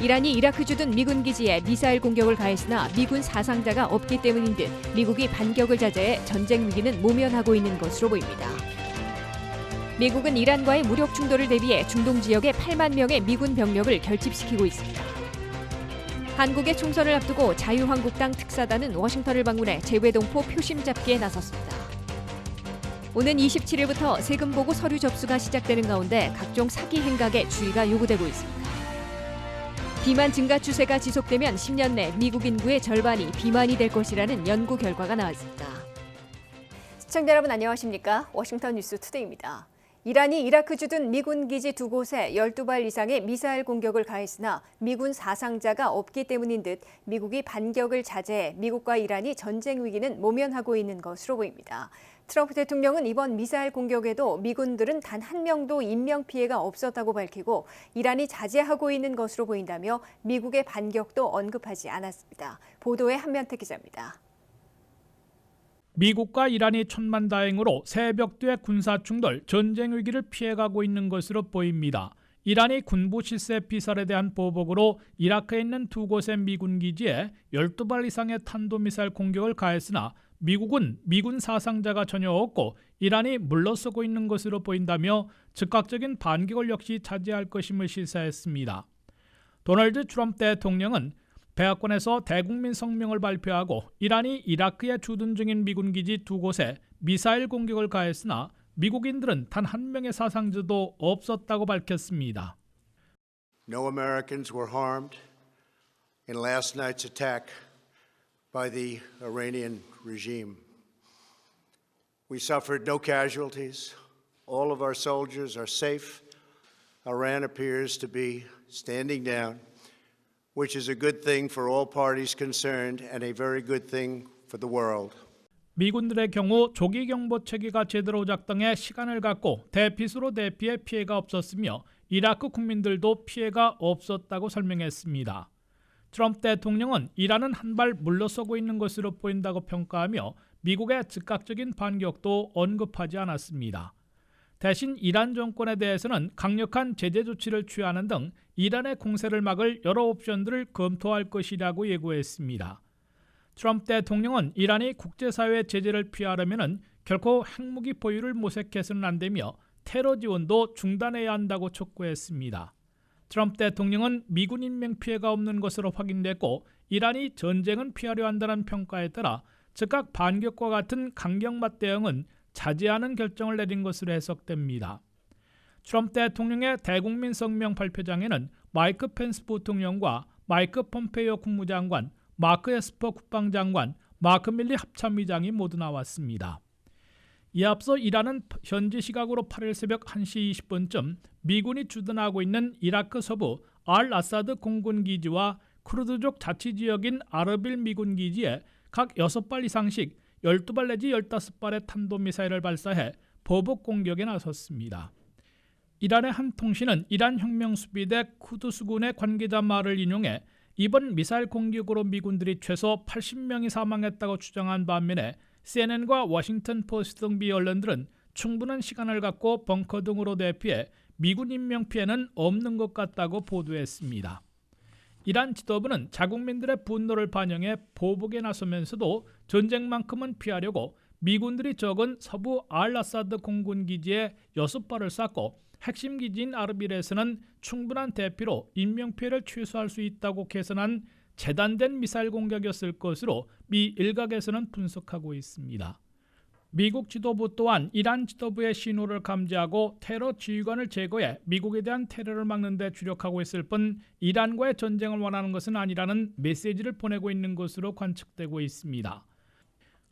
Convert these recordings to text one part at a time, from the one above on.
이란이 이라크 주둔 미군 기지에 미사일 공격을 가했으나 미군 사상자가 없기 때문인 듯 미국이 반격을 자제해 전쟁 위기는 모면하고 있는 것으로 보입니다. 미국은 이란과의 무력 충돌을 대비해 중동 지역에 8만 명의 미군 병력을 결집시키고 있습니다. 한국의 총선을 앞두고 자유한국당 특사단은 워싱턴을 방문해 재외동포 표심 잡기에 나섰습니다. 오는 27일부터 세금 보고 서류 접수가 시작되는 가운데 각종 사기 행각에 주의가 요구되고 있습니다. 비만 증가 추세가 지속되면 10년 내 미국 인구의 절반이 비만이 될 것이라는 연구 결과가 나왔습니다. 시청자 여러분 안녕하십니까? 워싱턴 뉴스 투데이입니다. 이란이 이라크 주둔 미군 기지 두 곳에 12발 이상의 미사일 공격을 가했으나 미군 사상자가 없기 때문인 듯 미국이 반격을 자제해 미국과 이란이 전쟁 위기는 모면하고 있는 것으로 보입니다. 트럼프 대통령은 이번 미사일 공격에도 미군들은 단 한 명도 인명피해가 없었다고 밝히고 이란이 자제하고 있는 것으로 보인다며 미국의 반격도 언급하지 않았습니다. 보도에 한면택 기자입니다. 미국과 이란이 천만다행으로 새벽두의 군사충돌, 전쟁 위기를 피해가고 있는 것으로 보입니다. 이란이 군부 실세 피살에 대한 보복으로 이라크에 있는 두 곳의 미군 기지에 12발 이상의 탄도미사일 공격을 가했으나 미국은 미군 사상자가 전혀 없고 이란이 물러서고 있는 것으로 보인다며 즉각적인 반격을 역시 자제할 것임을 시사했습니다. 도널드 트럼프 대통령은 백악관에서 대국민 성명을 발표하고 이란이 이라크에 주둔 중인 미군 기지 두 곳에 미사일 공격을 가했으나 미국인들은 단 한 명의 사상자도 없었다고 밝혔습니다. No Americans were harmed in last night's attack by the Iranian regime. We suffered no casualties. All of our soldiers are safe. Iran appears to be standing down, which is a good thing for all parties concerned and a very good thing for the world. 미군들의 경우 조기 경보 체계가 제대로 작동해 시간을 갖고 대피소로 대피해 피해가 없었으며 이라크 국민들도 피해가 없었다고 설명했습니다. 트럼프 대통령은 이란은 한 발 물러서고 있는 것으로 보인다고 평가하며 미국의 즉각적인 반격도 언급하지 않았습니다. 대신 이란 정권에 대해서는 강력한 제재 조치를 취하는 등 이란의 공세를 막을 여러 옵션들을 검토할 것이라고 예고했습니다. 트럼프 대통령은 이란이 국제사회의 제재를 피하려면 결코 핵무기 보유를 모색해서는 안 되며 테러 지원도 중단해야 한다고 촉구했습니다. 트럼프 대통령은 미군 인명피해가 없는 것으로 확인됐고 이란이 전쟁은 피하려 한다는 평가에 따라 즉각 반격과 같은 강경맛 대응은 자제하는 결정을 내린 것으로 해석됩니다. 트럼프 대통령의 대국민 성명 발표장에는 마이크 펜스 부통령과 마이크 폼페이오 국무장관, 마크 에스퍼 국방장관, 마크 밀리 합참의장이 모두 나왔습니다. 이에 앞서 이란은 현지 시각으로 8일 새벽 1시 20분쯤 미군이 주둔하고 있는 이라크 서부 알 아사드 공군기지와 쿠르드족 자치지역인 아르빌 미군 기지에 각 6발 이상씩 12발 내지 15발의 탄도미사일을 발사해 보복 공격에 나섰습니다. 이란의 한 통신은 이란 혁명수비대 쿠두스군의 관계자 말을 인용해 이번 미사일 공격으로 미군들이 최소 80명이 사망했다고 주장한 반면에 CNN과 워싱턴 포스트 등 미 언론들은 충분한 시간을 갖고 벙커 등으로 대피해 미군 인명피해는 없는 것 같다고 보도했습니다. 이란 지도부는 자국민들의 분노를 반영해 보복에 나서면서도 전쟁만큼은 피하려고 미군들이 적은 서부 알-아사드 공군기지에 6발을 쐈고 핵심 기지인 아르빌에서는 충분한 대피로 인명피해를 최소화할 수 있다고 계산한 재단된 미사일 공격이었을 것으로 미 일각에서는 분석하고 있습니다. 미국 지도부 또한 이란 지도부의 신호를 감지하고 테러 지휘관을 제거해 미국에 대한 테러를 막는 데 주력하고 있을 뿐 이란과의 전쟁을 원하는 것은 아니라는 메시지를 보내고 있는 것으로 관측되고 있습니다.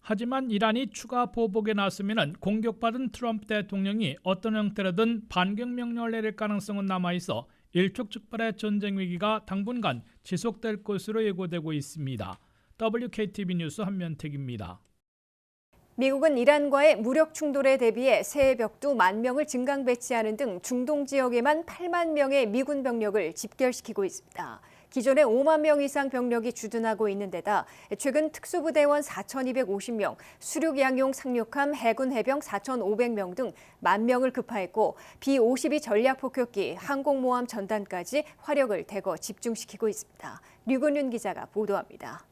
하지만 이란이 추가 보복에 나서면 공격받은 트럼프 대통령이 어떤 형태로든 반격 명령을 내릴 가능성은 남아있어 일촉즉발의 전쟁 위기가 당분간 지속될 것으로 예고되고 있습니다. WKTV 뉴스 한면택입니다. 미국은 이란과의 무력 충돌에 대비해 새해 벽두 10,000명을 증강 배치하는 등 중동 지역에만 8만 명의 미군 병력을 집결시키고 있습니다. 기존의 5만 명 이상 병력이 주둔하고 있는 데다 최근 특수부대원 4,250명, 수륙 양용 상륙함 해군 해병 4,500명 등 10,000명을 급파했고 B-52 전략폭격기, 항공모함 전단까지 화력을 대거 집중시키고 있습니다. 류근윤 기자가 보도합니다.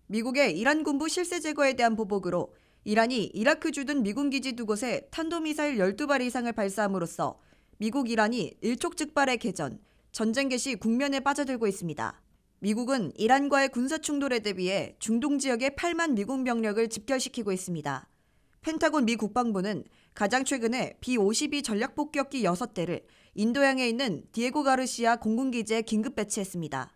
미국의 이란 군부 실세 제거에 대한 보복으로 이란이 이라크 주둔 미군 기지 2곳에 탄도미사일 12발 이상을 발사함으로써 미국 이란이 일촉즉발의 개전, 전쟁 개시 국면에 빠져들고 있습니다. 미국은 이란과의 군사 충돌에 대비해 중동 지역에 8만 미군 병력을 집결시키고 있습니다. 펜타곤 미 국방부는 가장 최근에 B-52 전략폭격기 6대를 인도양에 있는 디에고 가르시아 공군기지에 긴급 배치했습니다.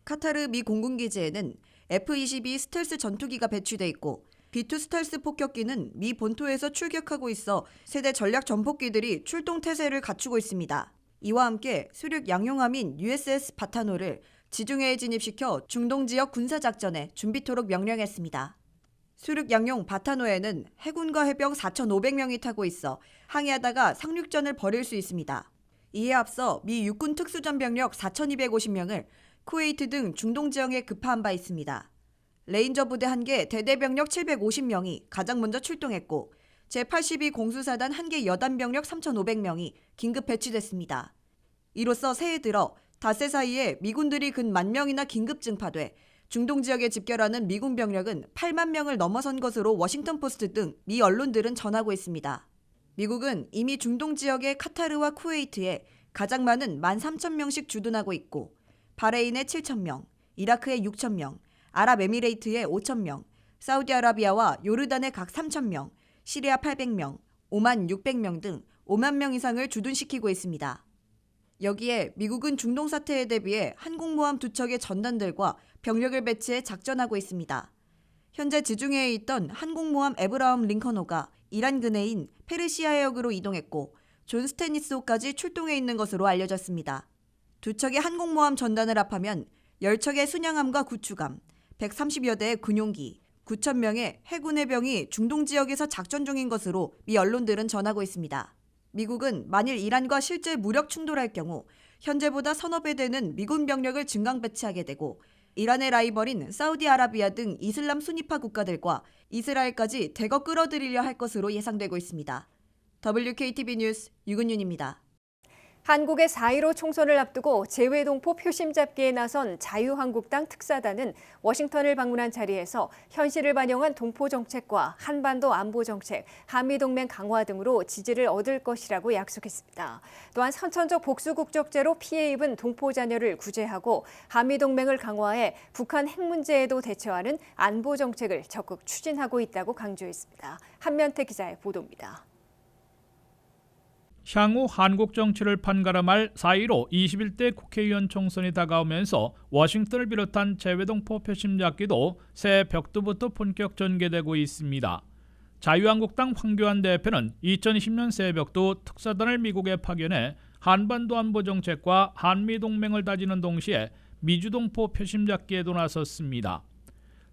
카타르 미 공군기지에는 F-22 스텔스 전투기가 배치돼 있고 B-2 스텔스 폭격기는 미 본토에서 출격하고 있어 세대 전략 전폭기들이 출동 태세를 갖추고 있습니다. 이와 함께 수륙 양용함인 USS 바타노를 지중해에 진입시켜 중동 지역 군사작전에 준비토록 명령했습니다. 수륙 양용 바타노에는 해군과 해병 4,500명이 타고 있어 항해하다가 상륙전을 벌일 수 있습니다. 이에 앞서 미 육군 특수전병력 4,250명을 쿠웨이트 등 중동 지역에 급파한 바 있습니다. 레인저 부대 1개 대대병력 750명이 가장 먼저 출동했고 제82 공수사단 1개 여단병력 3,500명이 긴급 배치됐습니다. 이로써 새해 들어 닷새 사이에 미군들이 근 10,000명이나 긴급 증파돼 중동 지역에 집결하는 미군 병력은 8만 명을 넘어선 것으로 워싱턴 포스트 등 미 언론들은 전하고 있습니다. 미국은 이미 중동 지역의 카타르와 쿠웨이트에 가장 많은 13,000명씩 주둔하고 있고 바레인에 7,000명, 이라크에 6,000명, 아랍에미레이트에 5,000명, 사우디아라비아와 요르단에 각 3,000명, 시리아 800명, 오만 600명 등 5만 명 이상을 주둔시키고 있습니다. 여기에 미국은 중동 사태에 대비해 항공모함 2척의 전단들과 병력을 배치해 작전하고 있습니다. 현재 지중해에 있던 항공모함 에브라함 링컨호가 이란 근해인 페르시아 해역으로 이동했고 존 스테니스호까지 출동해 있는 것으로 알려졌습니다. 2척의 항공모함 전단을 합하면 10척의 순양함과 구축함, 130여 대의 군용기, 9,000명의 해군 해병이 중동 지역에서 작전 중인 것으로 미 언론들은 전하고 있습니다. 미국은 만일 이란과 실제 무력 충돌할 경우 현재보다 서너 배 되는 미군 병력을 증강 배치하게 되고 이란의 라이벌인 사우디아라비아 등 이슬람 순위파 국가들과 이스라엘까지 대거 끌어들이려 할 것으로 예상되고 있습니다. WKTV 뉴스 유근윤입니다. 한국의 4.15 총선을 앞두고 재외동포 표심 잡기에 나선 자유한국당 특사단은 워싱턴을 방문한 자리에서 현실을 반영한 동포 정책과 한반도 안보 정책, 한미동맹 강화 등으로 지지를 얻을 것이라고 약속했습니다. 또한 선천적 복수국적죄로 피해 입은 동포 자녀를 구제하고 한미동맹을 강화해 북한 핵 문제에도 대처하는 안보 정책을 적극 추진하고 있다고 강조했습니다. 한면태 기자의 보도입니다. 향후 한국 정치를 판가름할 4.15 21대 국회의원 총선이 다가오면서 워싱턴을 비롯한 재외동포 표심 잡기도 새 벽두부터 본격 전개되고 있습니다. 자유한국당 황교안 대표는 2020년 새벽두 특사단을 미국에 파견해 한반도 안보 정책과 한미동맹을 다지는 동시에 미주동포 표심 잡기에도 나섰습니다.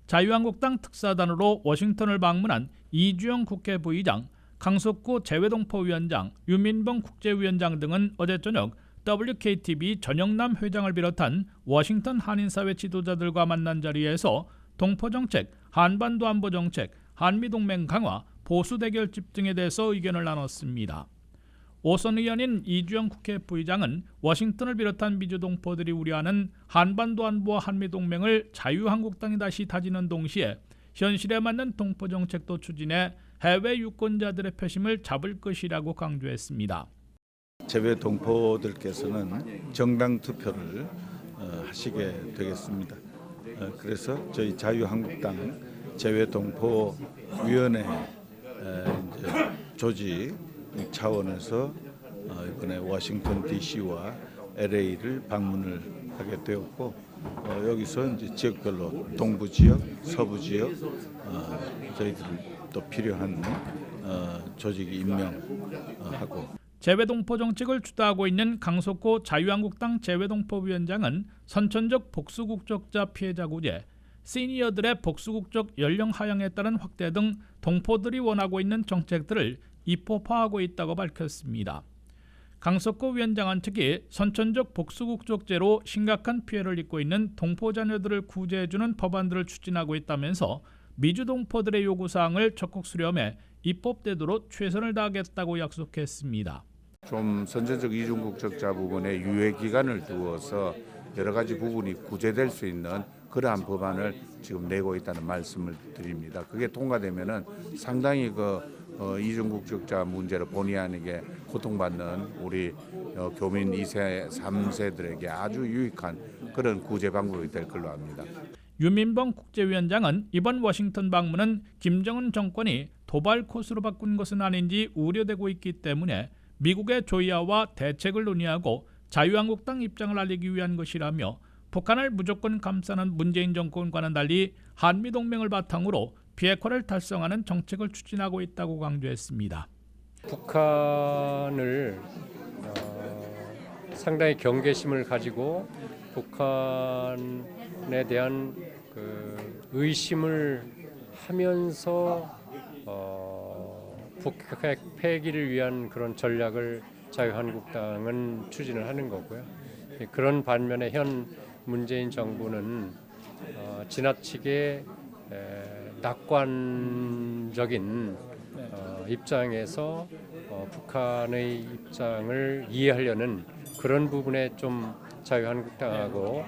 자유한국당 특사단으로 워싱턴을 방문한 이주영 국회 부의장, 강석구 재외동포위원장, 유민봉 국제위원장 등은 어제 저녁 WKTV 전영남 회장을 비롯한 워싱턴 한인사회 지도자들과 만난 자리에서 동포정책, 한반도 안보정책, 한미동맹 강화, 보수대결집 등에 대해서 의견을 나눴습니다. 오선 의원인 이주영 국회 부의장은 워싱턴을 비롯한 미주동포들이 우려하는 한반도 안보와 한미동맹을 자유한국당이 다시 다지는 동시에 현실에 맞는 동포정책도 추진해 해외 유권자들의 표심을 잡을 것이라고 강조했습니다. 재외 동포들께서는 정당 투표를 하시게 되겠습니다. 그래서 저희 자유한국당 재외 동포 위원회 조직 차원에서 이번에 워싱턴 DC와 LA를 방문을 하게 되었고 여기서 이제 지역별로 동부 지역, 서부 지역 저희들 또 필요한 조직 임명하고 재외동포 정책을 주도하고 있는 강석호 자유한국당 재외동포위원장은 선천적 복수국적자 피해자 구제, 시니어들의 복수국적 연령 하향에 따른 확대 등 동포들이 원하고 있는 정책들을 입법화하고 있다고 밝혔습니다. 강석구 위원장은 특히 선천적 복수국적죄로 심각한 피해를 입고 있는 동포 자녀들을 구제해주는 법안들을 추진하고 있다면서 미주 동포들의 요구사항을 적극 수렴해 입법되도록 최선을 다하겠다고 약속했습니다. 좀 선천적 이중국적자 부분에 유예 기간을 두어서 여러 가지 부분이 구제될 수 있는 그러한 법안을 지금 내고 있다는 말씀을 드립니다. 그게 통과되면은 상당히 이중국적자 문제로 본의 아니게 고통받는 우리 교민 2세, 3세들에게 아주 유익한 그런 구제 방법이 될 걸로 압니다. 유민범 국제위원장은 이번 워싱턴 방문은 김정은 정권이 도발 코스로 바꾼 것은 아닌지 우려되고 있기 때문에 미국의 조의하와 대책을 논의하고 자유한국당 입장을 알리기 위한 것이라며 북한을 무조건 감싸는 문재인 정권과는 달리 한미동맹을 바탕으로 비핵화를 달성하는 정책을 추진하고 있다고 강조했습니다. 북한을 상당히 경계심을 가지고 북한에 대한 의심을 하면서 북핵 폐기를 위한 그런 전략을 자유한국당은 추진을 하는 거고요. 그런 반면에 현 문재인 정부는 지나치게 낙관적인 입장에서 북한의 입장을 이해하려는 그런 부분에 좀 자유한국당하고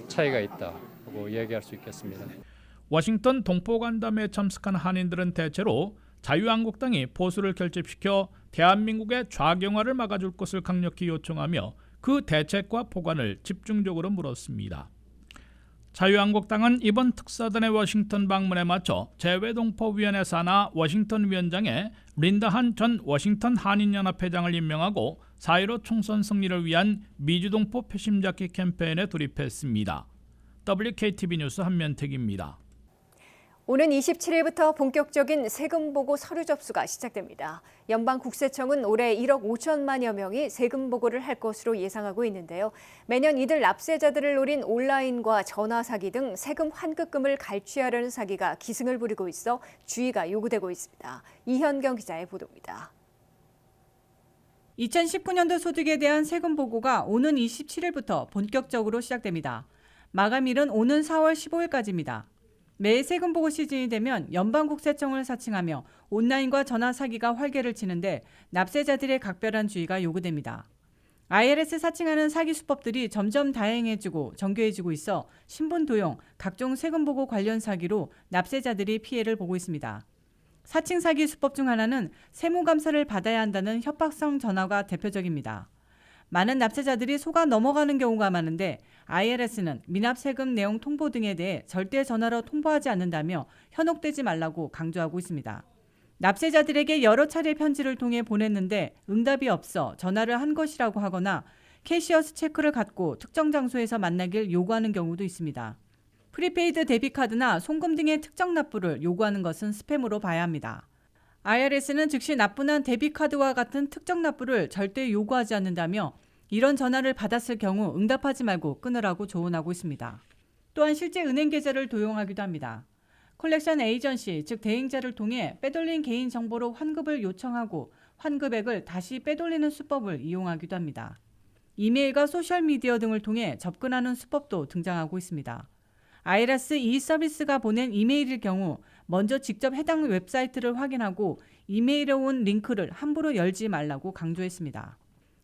차이가 있다고 얘기할 수 있겠습니다. 워싱턴 동포간담회에 참석한 한인들은 대체로 자유한국당이 보수를 결집시켜 대한민국의 좌경화를 막아줄 것을 강력히 요청하며 그 대책과 포관을 집중적으로 물었습니다. 자유한국당은 이번 특사단의 워싱턴 방문에 맞춰 재외동포위원회 산하 워싱턴 위원장에 린다 한 전 워싱턴 한인연합회장을 임명하고 4.15 총선 승리를 위한 미주동포 표심잡기 캠페인에 돌입했습니다. WKTV 뉴스 한면택입니다. 오는 27일부터 본격적인 세금 보고 서류 접수가 시작됩니다. 연방국세청은 올해 1억 5천만여 명이 세금 보고를 할 것으로 예상하고 있는데요. 매년 이들 납세자들을 노린 온라인과 전화 사기 등 세금 환급금을 갈취하려는 사기가 기승을 부리고 있어 주의가 요구되고 있습니다. 이현경 기자의 보도입니다. 2019년도 소득에 대한 세금 보고가 오는 27일부터 본격적으로 시작됩니다. 마감일은 오는 4월 15일까지입니다. 매 세금 보고 시즌이 되면 연방국세청을 사칭하며 온라인과 전화 사기가 활개를 치는데 납세자들의 각별한 주의가 요구됩니다. IRS 사칭하는 사기 수법들이 점점 다양해지고 정교해지고 있어 신분 도용, 각종 세금 보고 관련 사기로 납세자들이 피해를 보고 있습니다. 사칭 사기 수법 중 하나는 세무감사를 받아야 한다는 협박성 전화가 대표적입니다. 많은 납세자들이 속아 넘어가는 경우가 많은데 IRS는 미납세금 내용 통보 등에 대해 절대 전화로 통보하지 않는다며 현혹되지 말라고 강조하고 있습니다. 납세자들에게 여러 차례 편지를 통해 보냈는데 응답이 없어 전화를 한 것이라고 하거나 캐시어스 체크를 갖고 특정 장소에서 만나길 요구하는 경우도 있습니다. 프리페이드 데비카드나 송금 등의 특정 납부를 요구하는 것은 스팸으로 봐야 합니다. IRS는 즉시 납부한 데비카드와 같은 특정 납부를 절대 요구하지 않는다며 이런 전화를 받았을 경우 응답하지 말고 끊으라고 조언하고 있습니다. 또한 실제 은행 계좌를 도용하기도 합니다. 컬렉션 에이전시, 즉 대행자를 통해 빼돌린 개인 정보로 환급을 요청하고 환급액을 다시 빼돌리는 수법을 이용하기도 합니다. 이메일과 소셜미디어 등을 통해 접근하는 수법도 등장하고 있습니다. IRS 이 서비스가 보낸 이메일일 경우 먼저 직접 해당 웹사이트를 확인하고 이메일에 온 링크를 함부로 열지 말라고 강조했습니다.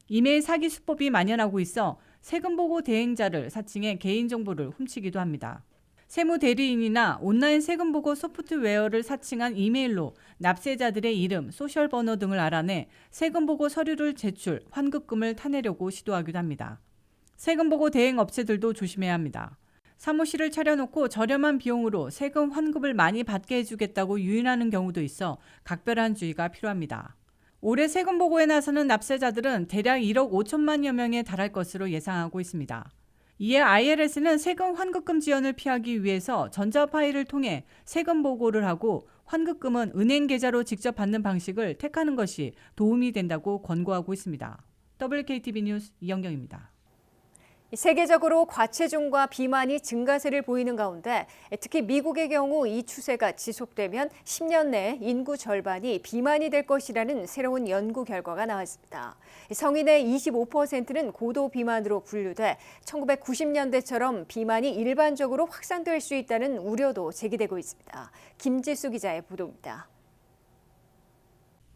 이메일 사기 수법이 만연하고 있어 세금보고 대행자를 사칭해 개인정보를 훔치기도 합니다. 세무대리인이나 온라인 세금보고 소프트웨어를 사칭한 이메일로 납세자들의 이름, 소셜번호 등을 알아내 세금보고 서류를 제출, 환급금을 타내려고 시도하기도 합니다. 세금보고 대행 업체들도 조심해야 합니다. 사무실을 차려놓고 저렴한 비용으로 세금 환급을 많이 받게 해주겠다고 유인하는 경우도 있어 각별한 주의가 필요합니다. 올해 세금 보고에 나서는 납세자들은 대략 1억 5천만여 명에 달할 것으로 예상하고 있습니다. 이에 IRS는 세금 환급금 지연을 피하기 위해서 전자파일을 통해 세금 보고를 하고 환급금은 은행 계좌로 직접 받는 방식을 택하는 것이 도움이 된다고 권고하고 있습니다. WKTV 뉴스 이영경입니다. 세계적으로 과체중과 비만이 증가세를 보이는 가운데 특히 미국의 경우 이 추세가 지속되면 10년 내에 인구 절반이 비만이 될 것이라는 새로운 연구 결과가 나왔습니다. 성인의 25%는 고도 비만으로 분류돼 1990년대처럼 비만이 일반적으로 확산될 수 있다는 우려도 제기되고 있습니다. 김지수 기자의 보도입니다.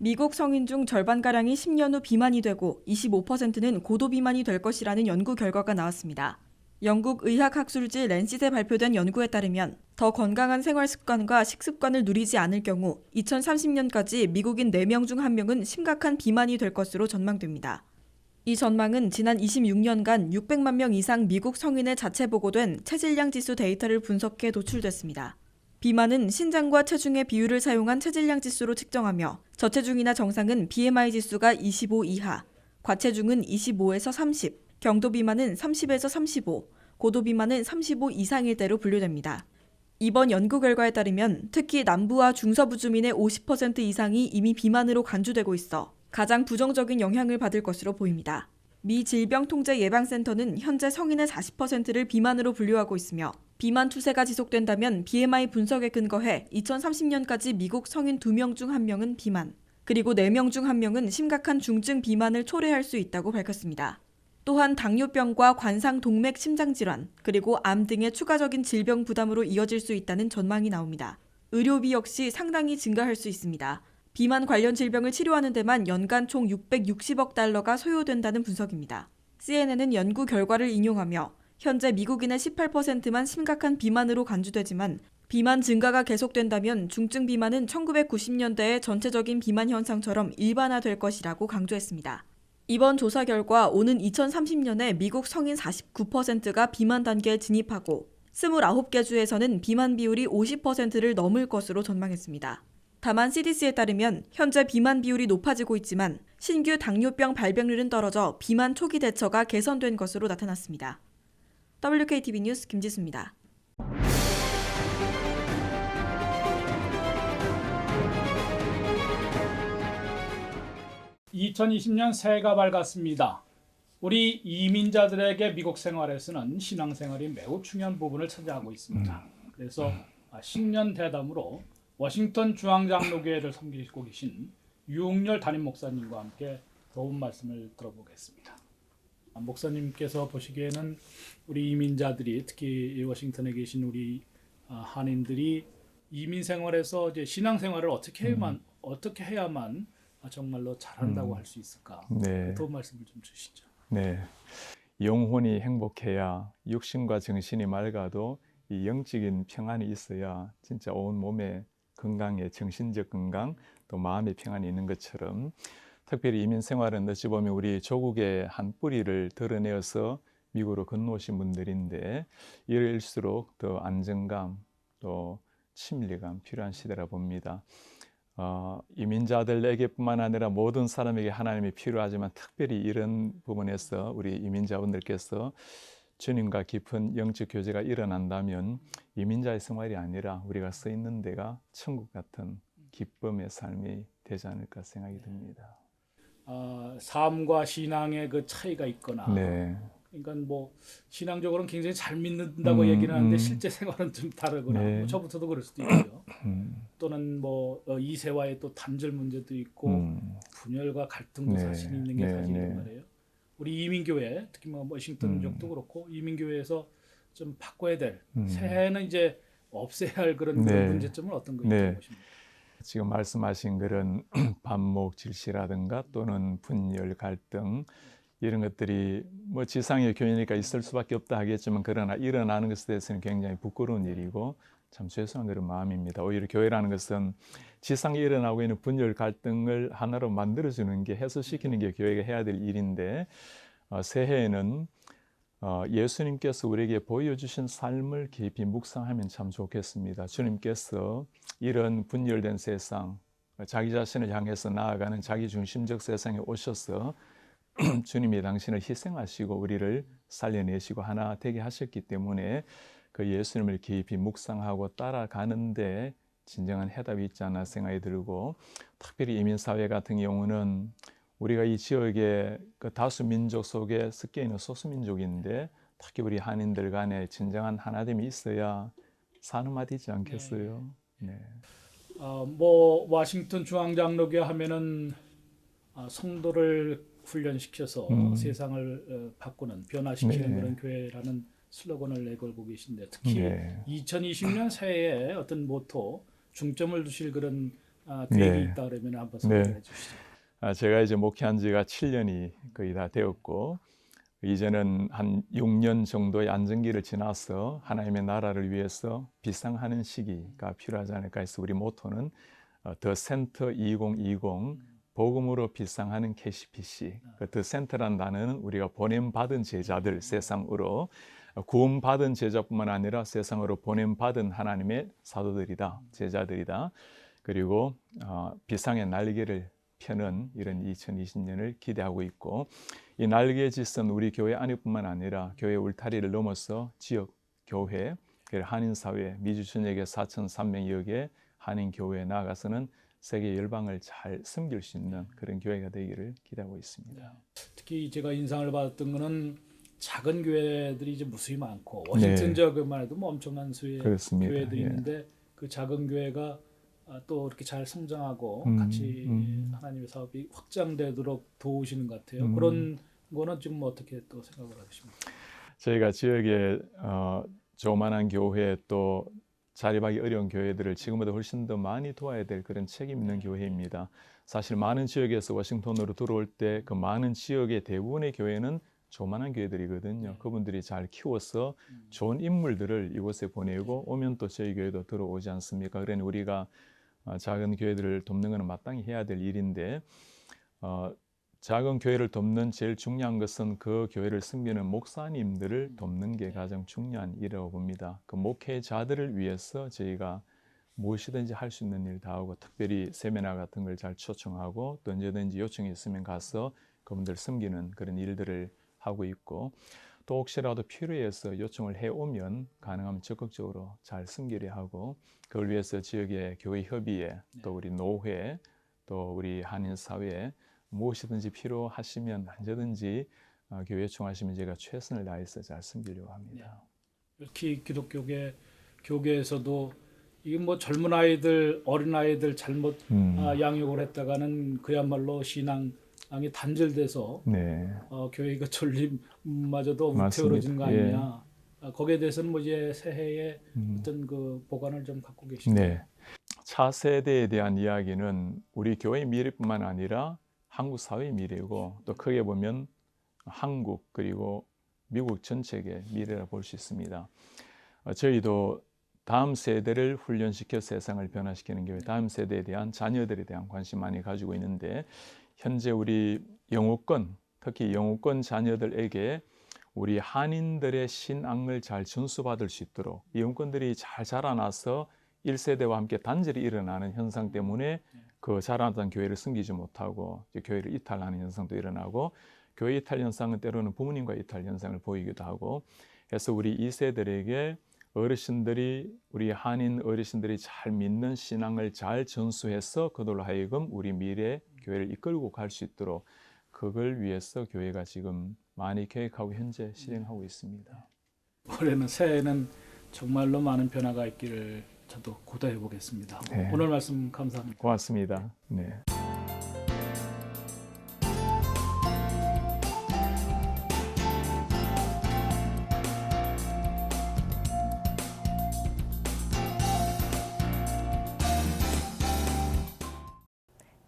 미국 성인 중 절반가량이 10년 후 비만이 되고 25%는 고도 비만이 될 것이라는 연구 결과가 나왔습니다. 영국 의학학술지 랜싯에 발표된 연구에 따르면 더 건강한 생활 습관과 식습관을 누리지 않을 경우 2030년까지 미국인 4명 중 1명은 심각한 비만이 될 것으로 전망됩니다. 이 전망은 지난 26년간 600만 명 이상 미국 성인의 자체 보고된 체질량 지수 데이터를 분석해 도출됐습니다. 비만은 신장과 체중의 비율을 사용한 체질량 지수로 측정하며 저체중이나 정상은 BMI 지수가 25 이하, 과체중은 25에서 30, 경도 비만은 30에서 35, 고도 비만은 35 이상일 때로 분류됩니다. 이번 연구 결과에 따르면 특히 남부와 중서부 주민의 50% 이상이 이미 비만으로 간주되고 있어 가장 부정적인 영향을 받을 것으로 보입니다. 미 질병통제예방센터는 현재 성인의 40%를 비만으로 분류하고 있으며 비만 추세가 지속된다면 BMI 분석에 근거해 2030년까지 미국 성인 2명 중 1명은 비만, 그리고 4명 중 1명은 심각한 중증 비만을 초래할 수 있다고 밝혔습니다. 또한 당뇨병과 관상 동맥 심장질환, 그리고 암 등의 추가적인 질병 부담으로 이어질 수 있다는 전망이 나옵니다. 의료비 역시 상당히 증가할 수 있습니다. 비만 관련 질병을 치료하는 데만 연간 총 660억 달러가 소요된다는 분석입니다. CNN은 연구 결과를 인용하며 현재 미국인의 18%만 심각한 비만으로 간주되지만 비만 증가가 계속된다면 중증 비만은 1990년대의 전체적인 비만 현상처럼 일반화될 것이라고 강조했습니다. 이번 조사 결과 오는 2030년에 미국 성인 49%가 비만 단계에 진입하고 29개 주에서는 비만 비율이 50%를 넘을 것으로 전망했습니다. 다만 CDC에 따르면 현재 비만 비율이 높아지고 있지만 신규 당뇨병 발병률은 떨어져 비만 초기 대처가 개선된 것으로 나타났습니다. WKTV 뉴스 김지수입니다. 2020년 새해가 밝았습니다. 우리 이민자들에게 미국 생활에서는 신앙생활이 매우 중요한 부분을 차지하고 있습니다. 그래서 신년 대담으로 워싱턴 중앙장로교회를 섬기고 계신 유웅열 담임 목사님과 함께 도움 말씀을 들어보겠습니다. 목사님께서 보시기에는 우리 이민자들이 특히 워싱턴에 계신 우리 한인들이 이민 생활에서 이제 신앙 생활을 어떻게 해야만 정말로 잘한다고 할 수 있을까? 네. 도움 말씀을 좀 주시죠. 네. 영혼이 행복해야 육신과 정신이 맑아도 이 영적인 평안이 있어야 진짜 온 몸의 건강에 정신적 건강 또 마음의 평안이 있는 것처럼 특별히 이민 생활은 어찌 보면 우리 조국의 한 뿌리를 드러내어서 미국으로 건너오신 분들인데 이럴수록 더 안정감 또 친밀감 필요한 시대라 봅니다. 이민자들에게뿐만 아니라 모든 사람에게 하나님이 필요하지만 특별히 이런 부분에서 우리 이민자분들께서 주님과 깊은 영적 교제가 일어난다면 이민자의 생활이 아니라 우리가 서 있는 데가 천국 같은 기쁨의 삶이 되지 않을까 생각이 듭니다. 삶과 신앙의 그 차이가 있거나, 네. 그러니까 뭐 신앙적으로는 굉장히 잘 믿는다고 얘기를 하는데 실제 생활은 좀 다르거나, 네. 뭐 저부터도 그럴 수도 있고요. 또는 뭐 이세와의 또 단절 문제도 있고 분열과 갈등도 네. 사실 있는 게 네. 사실이란 네. 말이에요. 우리 이민교회, 특히 뭐 워싱턴 쪽도 그렇고 이민교회에서 좀 바꿔야 될 새해는 이제 없애야 할 그런 네. 문제점은 어떤 거 네. 보십니까? 지금 말씀하신 그런 반목 질시라든가 또는 분열 갈등 이런 것들이 뭐 지상의 교회니까 있을 수밖에 없다 하겠지만 그러나 일어나는 것에 대해서는 굉장히 부끄러운 일이고 참 죄송한 그런 마음입니다. 오히려 교회라는 것은 지상에 일어나고 있는 분열 갈등을 하나로 만들어주는 게 해소시키는 게 교회가 해야 될 일인데 새해에는 예수님께서 우리에게 보여주신 삶을 깊이 묵상하면 참 좋겠습니다. 주님께서 이런 분열된 세상, 자기 자신을 향해서 나아가는 자기중심적 세상에 오셔서 주님이 당신을 희생하시고 우리를 살려내시고 하나 되게 하셨기 때문에 그 예수님을 깊이 묵상하고 따라가는데 진정한 해답이 있지 않나 생각이 들고 특별히 이민사회 같은 경우는 우리가 이 지역의 그 다수 민족 속에 섞여 있는 소수민족인데 특히 우리 한인들 간에 진정한 하나됨이 있어야 사는 맛이지 않겠어요? 네. 뭐 워싱턴 중앙장로교 하면은 성도를 훈련시켜서 세상을 바꾸는 변화시키는 네. 그런 교회라는 슬로건을 내걸고 계신데 특히 네. 2020년 새해에 어떤 모토 중점을 두실 그런 계획이 네. 있다 그러면 한번 소개해 네. 주시죠. 제가 이제 목회한 지가 7년이 거의 다 되었고 이제는 한 6년 정도의 안정기를 지나서 하나님의 나라를 위해서 비상하는 시기가 필요하지 않을까 해서 우리 모토는 더 센터 2020 복음으로 비상하는 KCPC. 더 센터란 단어는 우리가 보냄받은 제자들 세상으로 구원받은 제자뿐만 아니라 세상으로 보냄받은 하나님의 사도들이다, 제자들이다. 그리고 비상의 날개를 펴는 이런 2020년을 기대하고 있고 이 날개의 짓은 우리 교회 안에뿐만 아니라 교회 울타리를 넘어서 지역 교회, 한인 사회, 미주 전역에 4,300여 개의 한인 교회에 나아가서는 세계 열방을 잘 섬길 수 있는 그런 교회가 되기를 기대하고 있습니다. 특히 제가 인상을 받았던 거는 작은 교회들이 이제 무수히 많고 워싱턴 지역만 해도 뭐 엄청난 수의 그렇습니다. 교회들이 예. 있는데 그 작은 교회가 또 이렇게 잘 성장하고 같이 하나님의 사업이 확장되도록 도우시는 것 같아요. 그런 거는 지금 어떻게 또 생각을 하십니까? 저희가 지역에 조만한 교회 또 자립하기 어려운 교회들을 지금보다 훨씬 더 많이 도와야 될 그런 책임 있는 교회입니다. 사실 많은 지역에서 워싱턴으로 들어올 때 그 많은 지역의 대부분의 교회는 조만한 교회들이거든요. 그분들이 잘 키워서 좋은 인물들을 이곳에 보내고 오면 또 저희 교회도 들어오지 않습니까? 그러니 우리가 작은 교회들을 돕는 것은 마땅히 해야 될 일인데 작은 교회를 돕는 제일 중요한 것은 그 교회를 섬기는 목사님들을 돕는 게 가장 중요한 일이라고 봅니다. 그 목회자들을 위해서 저희가 무엇이든지 할 수 있는 일 다 하고 특별히 세미나 같은 걸 잘 초청하고 또 언제든지 요청이 있으면 가서 그분들 섬기는 그런 일들을 하고 있고 또 혹시라도 필요해서 요청을 해오면 가능하면 적극적으로 잘 섬기려 하고 그걸 위해서 지역의 교회 협의회 또 우리 노회 또 우리 한인 사회에 무엇이든지 필요하시면 언제든지 교회 요청하시면 제가 최선을 다해서 잘 섬기려고 합니다. 특히 기독교계 교계에서도 이게 뭐 젊은 아이들, 어린 아이들 잘못 양육을 했다가는 그야말로 신앙이 단절돼서 네. 교회가 존립마저도 맞습니다. 위태로워진 거 아니냐. 거기에 대해서는 뭐 이제 새해에 어떤 그 보관을 좀 갖고 계십니다. 네. 차세대에 대한 이야기는 우리 교회의 미래뿐만 아니라 한국 사회의 미래고 또 크게 보면 한국 그리고 미국 전체의 미래라 볼 수 있습니다. 저희도 다음 세대를 훈련시켜 세상을 변화시키는 교회, 다음 세대에 대한 자녀들에 대한 관심 많이 가지고 있는데 현재 우리 영우권, 특히 영우권 자녀들에게 우리 한인들의 신앙을 잘 전수받을 수 있도록 이 영우권들이 잘 자라나서 1세대와 함께 단절이 일어나는 현상 때문에 그 자라났던 교회를 섬기지 못하고 교회를 이탈하는 현상도 일어나고 교회 이탈 현상은 때로는 부모님과 이탈 현상을 보이기도 하고 그래서 우리 2세들에게 어르신들이 우리 한인 어르신들이 잘 믿는 신앙을 잘 전수해서 그들로 하여금 우리 미래 교회를 이끌고 갈 수 있도록 그걸 위해서 교회가 지금 많이 계획하고 현재 실행하고 있습니다. 올해는 새해에는 정말로 많은 변화가 있기를 저도 고대해 보겠습니다. 네. 오늘 말씀 감사합니다. 고맙습니다. 네.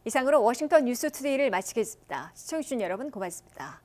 이상으로 워싱턴 뉴스투데이를 마치겠습니다. 시청해주신 여러분 고맙습니다.